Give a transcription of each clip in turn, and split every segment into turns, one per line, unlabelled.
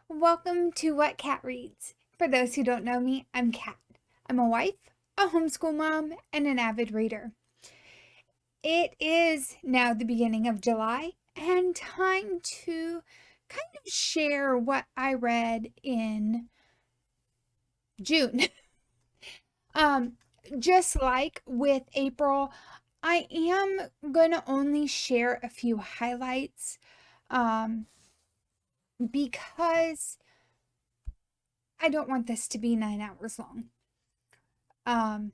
Welcome to What Cat Reads. For those who don't know me, I'm Kat. I'm a wife, a homeschool mom, and an avid reader. It is now the beginning of July and time to kind of share what I read in June. um, just like with April, I am going to only share a few highlights because I don't want this to be 9 hours long. Um,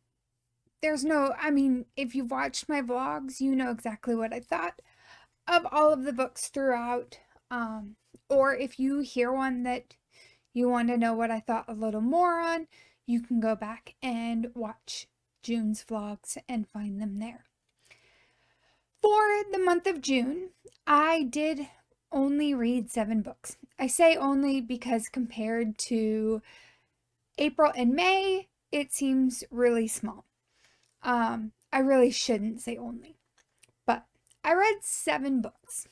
if you've watched my vlogs, you know exactly what I thought of all of the books throughout. Um, or if you hear one that you want to know what I thought a little more on, you can go back and watch June's vlogs and find them there. For the month of June, I did only read 7 books. I say only because compared to April and May, it seems really small. I really shouldn't say only, but I read 7 books.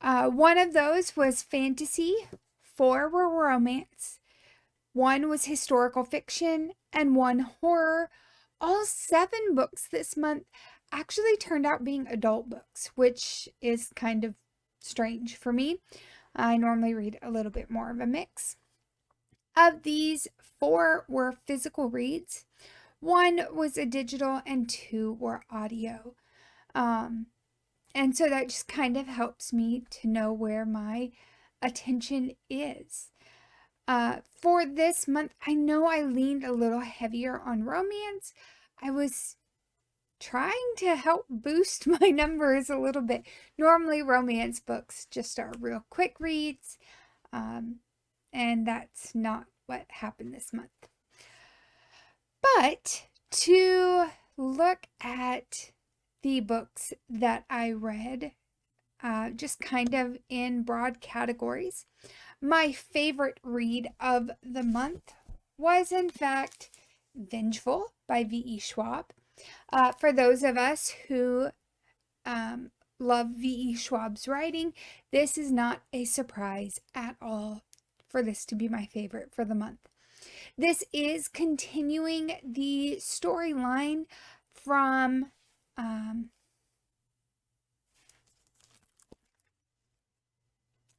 One of those was fantasy, 4 were romance, 1 was historical fiction, and 1 horror. All 7 books this month actually turned out being adult books, which is kind of strange for me. I normally read a little bit more of a mix. Of these, 4 were physical reads. 1 was a digital and 2 were audio. And so that just kind of helps me to know where my attention is. For this month, I know I leaned a little heavier on romance. I was trying to help boost my numbers a little bit. Normally, romance books just are real quick reads, and that's not what happened this month. But to look at the books that I read, just kind of in broad categories, my favorite read of the month was, in fact, Vengeful by V.E. Schwab. For those of us who love V.E. Schwab's writing, this is not a surprise at all for this to be my favorite for the month. This is continuing the storyline from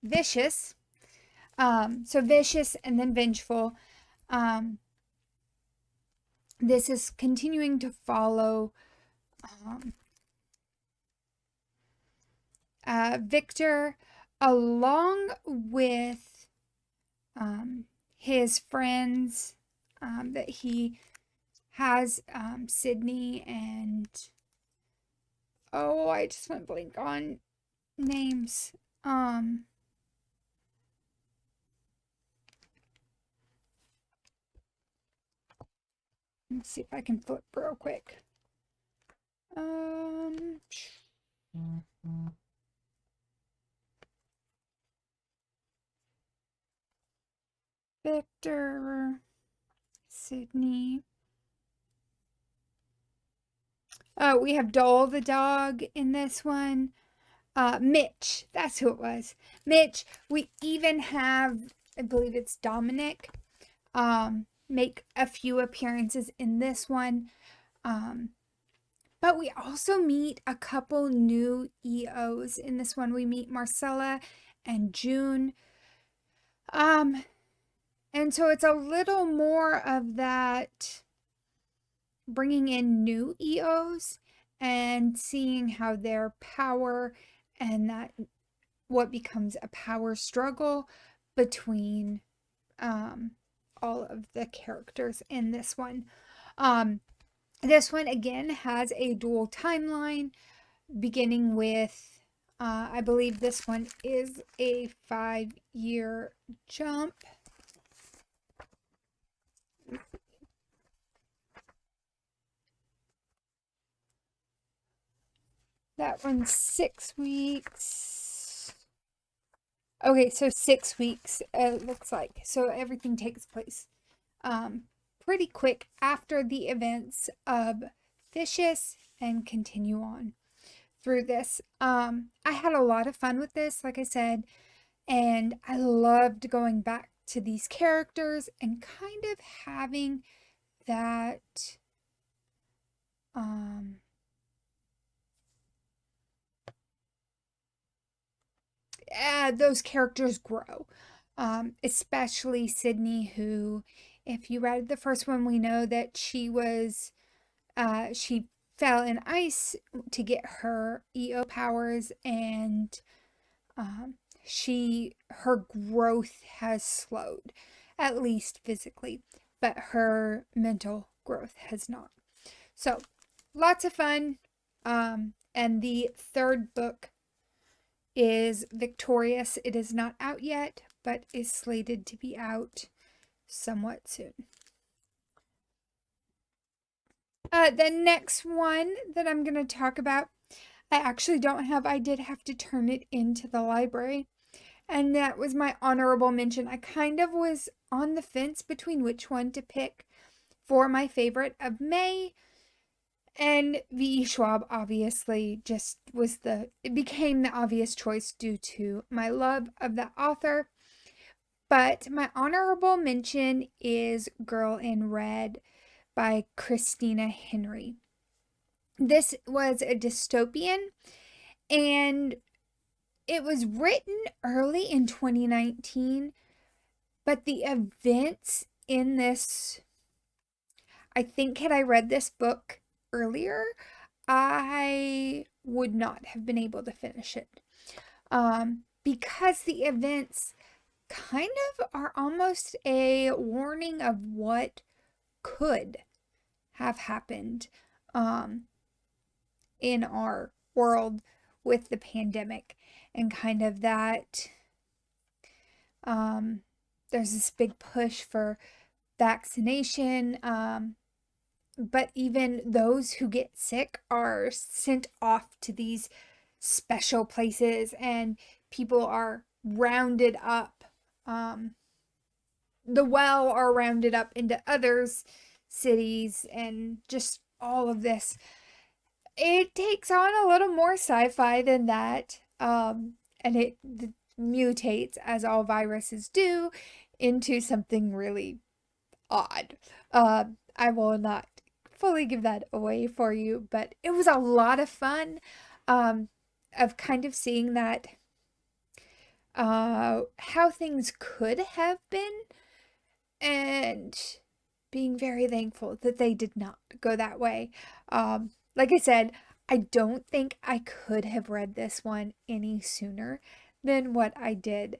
Vicious. So Vicious and then Vengeful. This is continuing to follow Victor along with his friends that he has, Sydney and I just went blank on names. Let's see if I can flip real quick. Victor, Sydney. We have Dole the dog in this one. Mitch, that's who it was. Mitch. We even have, I believe it's Dominic, make a few appearances in this one. But we also meet a couple new EOs in this one. We meet Marcella and June. And so it's a little more of that bringing in new EOs and seeing how their power and that what becomes a power struggle between all of the characters in this one. This one again has a dual timeline beginning with I believe this one is a 5-year jump. That one's 6 weeks. Okay, so 6 weeks, it looks like. So everything takes place pretty quick after the events of Vicious and continue on through this. I had a lot of fun with this. Like I said, And I loved going back to these characters and kind of having that um those characters grow. Especially Sydney, who, if you read the first one, we know that she fell in ice to get her EO powers, and um, her growth has slowed, at least physically, but her mental growth has not. So, lots of fun. And the third book is Victorious. It is not out yet, but is slated to be out somewhat soon. The next one that I'm going to talk about, I actually don't have. I did have to turn it into the library. And that was my honorable mention. I kind of was on the fence between which one to pick for my favorite of May. And V.E. Schwab obviously just it became the obvious choice due to my love of the author. But my honorable mention is Girl in Red by Christina Henry. This was a dystopian, and it was written early in 2019, but the events in this, I think, had I read this book earlier, I would not have been able to finish it. Because the events kind of are almost a warning of what could have happened in our world with the pandemic, and kind of that there's this big push for vaccination, but even those who get sick are sent off to these special places, and people are rounded up. The well are rounded up into others cities, and just all of this. It takes on a little more sci-fi than that, and it mutates, as all viruses do, into something really odd. I will not fully give that away for you, but it was a lot of fun, of kind of seeing that, how things could have been, and being very thankful that they did not go that way. Like I said, I don't think I could have read this one any sooner than what I did.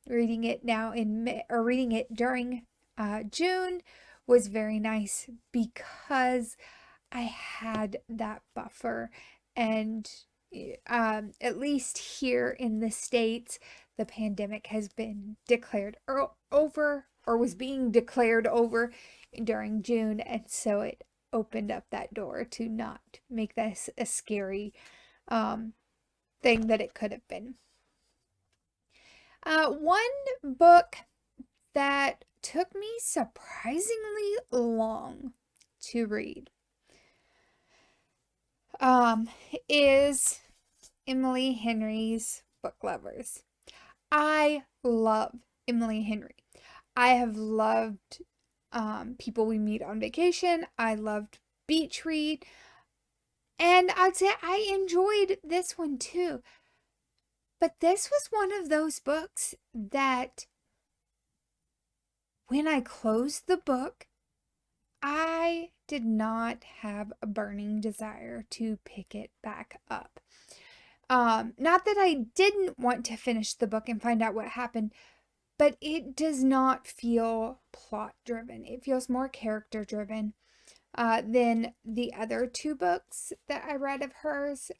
Reading it now in May, or reading it during June, was very nice because I had that buffer. And at least here in the States, the pandemic has been declared over, or was being declared over during June. And so it opened up that door to not make this a scary thing that it could have been. One book that took me surprisingly long to read is Emily Henry's Book Lovers. I love Emily Henry. I have loved People We Meet on Vacation. I loved Beach Read. And I'd say I enjoyed this one too. But this was one of those books that when I closed the book, I did not have a burning desire to pick it back up. Not that I didn't want to finish the book and find out what happened, but it does not feel plot driven. It feels more character driven than the other two books that I read of hers.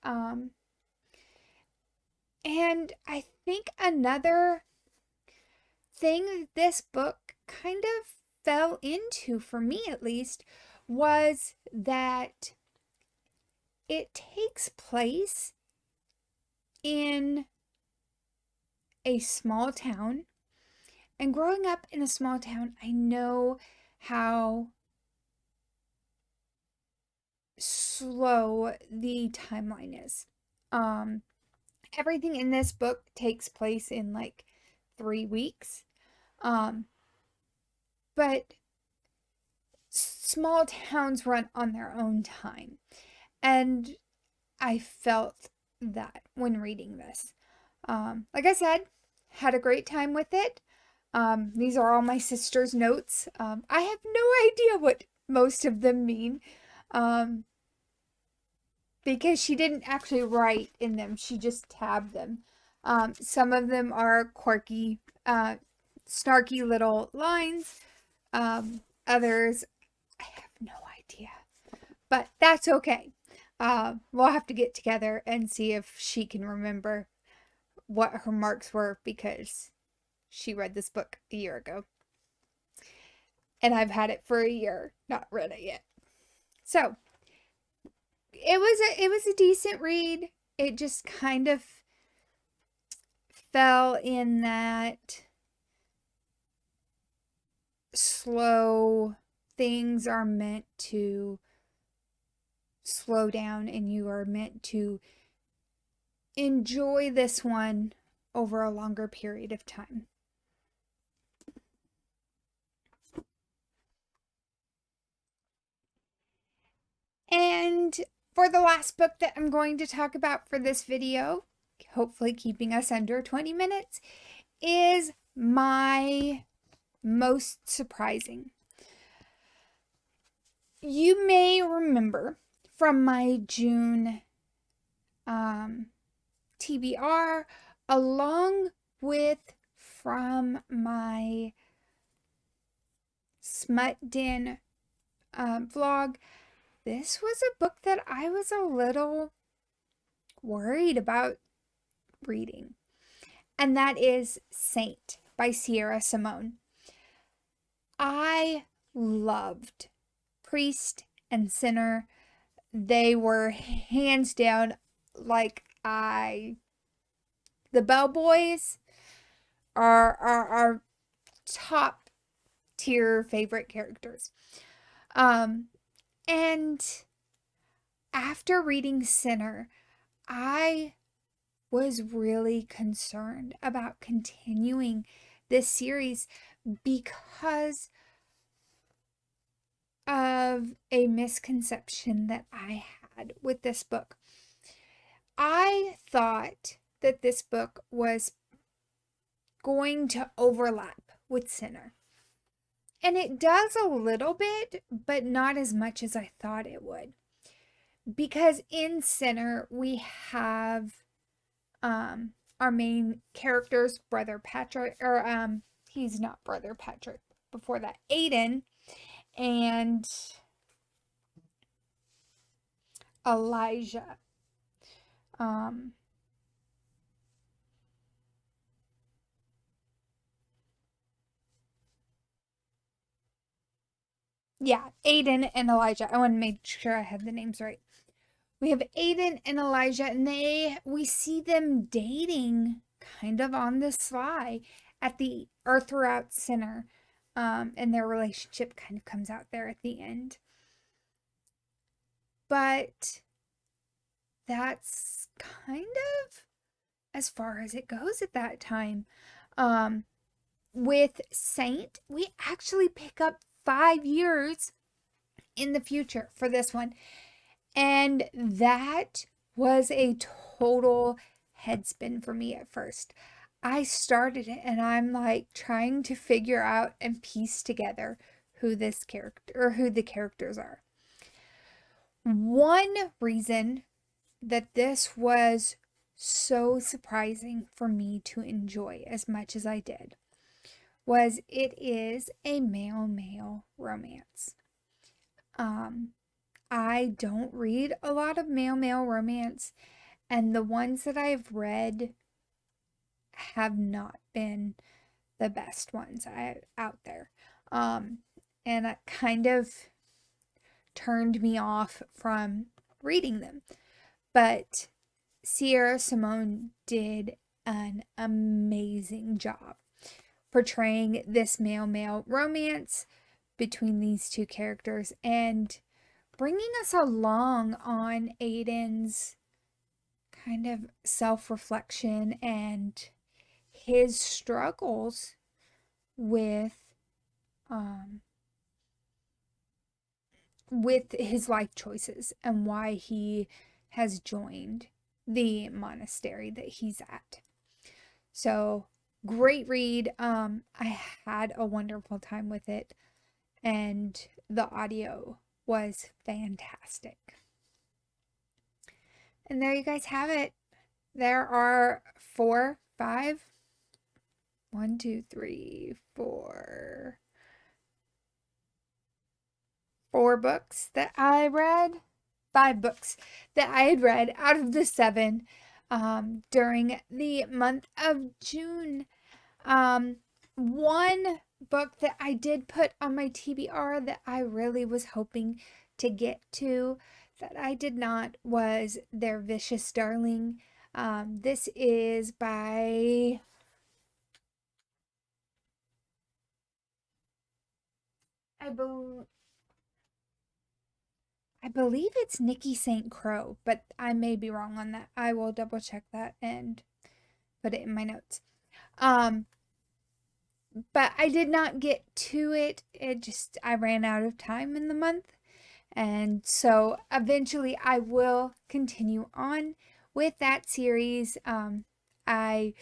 And I think another thing this book kind of fell into, for me at least, was that it takes place in a small town. And growing up in a small town, I know how slow the timeline is. Everything in this book takes place in like 3 weeks. Um, but small towns run on their own time. And I felt that when reading this. Like I said, had a great time with it. These are all my sister's notes. I have no idea what most of them mean. Um, because she didn't actually write in them, she just tabbed them. Some of them are quirky, snarky little lines. Others, I have no idea. But that's okay. We'll have to get together and see if she can remember what her marks were because she read this book a year ago. And I've had it for a year, not read it yet. So, it was a decent read. It just kind of fell in that slow things are meant to slow down and you are meant to enjoy this one over a longer period of time. And for the last book that I'm going to talk about for this video, hopefully keeping us under 20 minutes, is my most surprising. You may remember from my June TBR, along with from my Smut Den vlog, this was a book that I was a little worried about reading. And that is Saint by Sierra Simone. I loved Priest and Sinner. They were hands down like the Bellboys are our top tier favorite characters. And after reading Sinner, I was really concerned about continuing this series because of a misconception that I had with this book. I thought that this book was going to overlap with Sinner. And it does a little bit, but not as much as I thought it would. Because in Sinner, we have our main character's brother Patrick, or he's not brother Patrick, before that, Aiden and Elijah. Yeah, Aiden and Elijah. I want to make sure I have the names right. We have Aiden and Elijah, and we see them dating kind of on the sly at the or throughout Sinner. And their relationship kind of comes out there at the end. But that's kind of as far as it goes at that time. With Saint, we actually pick up 5 years in the future for this one. And that was a total headspin for me at first. I started it and I'm like trying to figure out and piece together who this character or who the characters are. One reason that this was so surprising for me to enjoy as much as I did was it is a male-male romance. I don't read a lot of male-male romance, and the ones that I've read have not been the best ones out there. And it kind of turned me off from reading them. But Sierra Simone did an amazing job portraying this male-male romance between these two characters and bringing us along on Aiden's kind of self-reflection and his struggles um, with his life choices and why he has joined the monastery that he's at. So, great read. I had a wonderful time with it, and the audio was fantastic. And there you guys have it. There are 4, 5, 1, 2, 3, 4, 4 books that I read. 5 books that I had read out of the 7 during the month of June. One book that I did put on my TBR that I really was hoping to get to that I did not was Their Vicious Darling. This is by I believe it's Nikki St. Crow, but I may be wrong on that. I will double check that and put it in my notes. But I did not get to it. I ran out of time in the month. And so eventually I will continue on with that series. I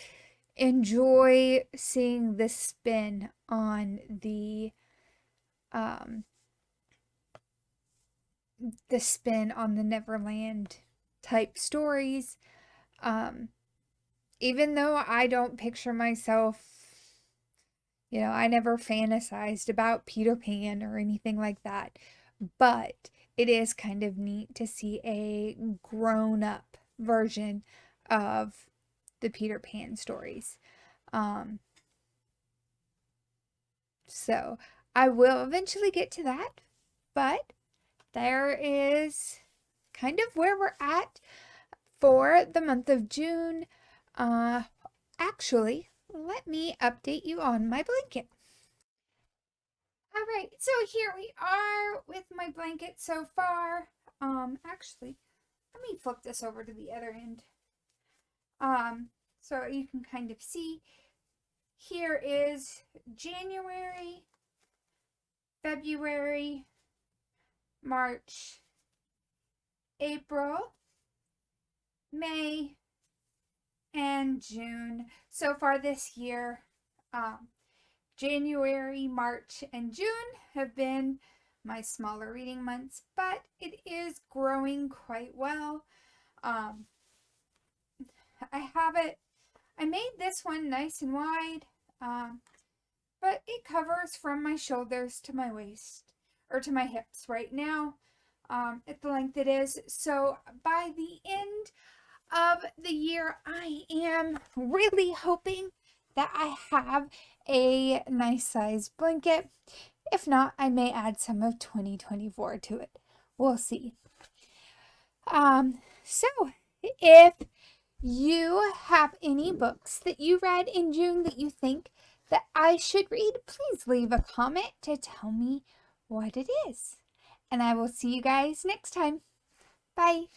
enjoy seeing the spin on the Neverland type stories. Even though I don't picture myself, I never fantasized about Peter Pan or anything like that. But it is kind of neat to see a grown-up version of the Peter Pan stories. So I will eventually get to that, but there is kind of where we're at for the month of June. Actually, let me update you on my blanket. All right, so here we are with my blanket so far. Actually, let me flip this over to the other end. So you can kind of see. Here is January, February, March, April, May, and June. So far this year, January, March, and June have been my smaller reading months, but it is growing quite well. I made this one nice and wide, but it covers from my shoulders to my waist, or to my hips right now, at the length it is. So by the end of the year, I am really hoping that I have a nice sized blanket. If not, I may add some of 2024 to it. We'll see. So if you have any books that you read in June that you think that I should read, please leave a comment to tell me what it is. And I will see you guys next time. Bye.